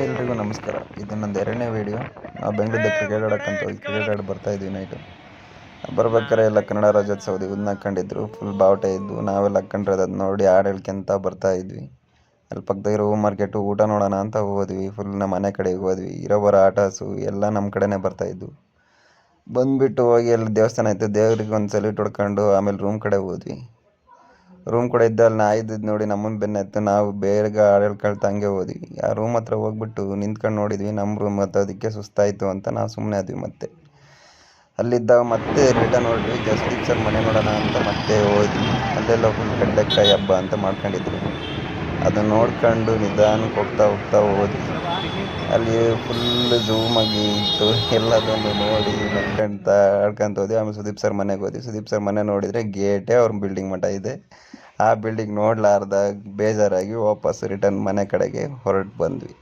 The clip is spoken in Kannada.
ಎಲ್ರಿಗೂ ನಮಸ್ಕಾರ. ಇದು ನಂದು 2ನೇ ವೀಡಿಯೋ. ನಾವು ಬೆಂಗಳೂರಿಂದ ಕ್ರಿಕೆಟ್ ಆಡೋಕ್ಕಂತ ಹೋಗಿ ಕ್ರಿಕೆಟ್ ಆಡಿ ಬರ್ತಾಯಿದ್ವಿ ನೈಟು. ಬರ್ಬೇಕಾರೆ ಎಲ್ಲ ಕನ್ನಡ ರಾಜ್ಯೋತ್ಸವದ ಇದನ್ನ ಹಾಕ್ಕೊಂಡಿದ್ರು. ಫುಲ್ ಬಾವುಟ ಇದ್ದು ನಾವೆಲ್ಲ ಹಾಕ್ಕೊಂಡ್ರೆ ಅದು ನೋಡಿ ಹಾಡು ಹೇಳ್ಕೊಂತ ಬರ್ತಾಯಿದ್ವಿ. ಅಲ್ಲಿ ಪಕ್ಕದಾಗಿರೋ ಹೂ ಮಾರ್ಕೆಟು ಊಟ ನೋಡೋಣ ಅಂತ ಹೋದ್ವಿ. ಫುಲ್ ನಮ್ಮ ಮನೆ ಕಡೆಗೆ ಹೋದ್ವಿ. ಇರೋಬರೋ ಆಟೋಸು ಎಲ್ಲ ನಮ್ಮ ಕಡೆನೇ ಬರ್ತಾಯಿದ್ವು. ಬಂದುಬಿಟ್ಟು ಹೋಗಿ ಅಲ್ಲಿ ದೇವಸ್ಥಾನ ಇತ್ತು, ದೇವ್ರಿಗೆ ಒಂದು ಸಲ್ಯೂಟ್ ಹೊಡ್ಕೊಂಡು ಆಮೇಲೆ ರೂಮ್ ಕಡೆ ಹೋದ್ವಿ. ರೂಮ್ ಕಡೆ ಇದ್ದ ಅಲ್ಲಿ ಇದ್ದಿದ್ದು ನೋಡಿ ನಮ್ಮನ್ನು ಬೆನ್ನತ್ತು. ನಾವು ಬೇಗ ಹೇಳ್ಕೊಳ್ತಾ ಹಂಗೆ ಹೋದ್ವಿ. ಆ ರೂಮ್ ಹತ್ರ ಹೋಗ್ಬಿಟ್ಟು ನಿಂತ್ಕೊಂಡು ನೋಡಿದ್ವಿ. ನಮ್ಮ ರೂಮ್ ಅದಕ್ಕೆ ಸುಸ್ತಾಯಿತು ಅಂತ ನಾವು ಸುಮ್ಮನೆ ಆದ್ವಿ. ಮತ್ತೆ ಅಲ್ಲಿದ್ದಾಗ ಮತ್ತೆ ರಿಟರ್ನ್ ಹೊರಟ್ವಿ. ಸುದೀಪ್ ಸರ್ ಮನೆ ನೋಡೋಣ ಅಂತ ಮತ್ತೆ ಹೋದ್ವಿ. ಅಲ್ಲೆಲ್ಲ ಫುಲ್ ಕಡ್ಲೆಕಾಯಿ ಹಬ್ಬ ಅಂತ ಮಾಡ್ಕೊಂಡಿದ್ರು. ಅದನ್ನ ನೋಡ್ಕೊಂಡು ನಿಧಾನಕ್ಕೆ ಹೋಗ್ತಾ ಹೋದ್ವಿ. ಅಲ್ಲಿ ಫುಲ್ ಝೂಮಾಗಿ ಇತ್ತು. ಎಲ್ಲದನ್ನು ನೋಡಿ ನಡ್ಕೊಂತ ಆಡ್ಕೊಂತ ಹೋದ್ವಿ. ಆಮೇಲೆ ಸುದೀಪ್ ಸರ್ ಮನೆಗೆ ಹೋದ್ವಿ. ಸುದೀಪ್ ಸರ್ ಮನೆ ನೋಡಿದರೆ ಗೇಟೇ ಅವ್ರ ಬಿಲ್ಡಿಂಗ್ ಮಟ್ಟ ಇದೆ. ಆ ಬಿಲ್ಡಿಂಗ್ ನೋಡ್ಲಾರ್ದಾಗ ಬೇಜಾರಾಗಿ ವಾಪಸ್ ರಿಟರ್ನ್ ಮನೆ ಕಡೆಗೆ ಹೊರಟು ಬಂದ್ವಿ.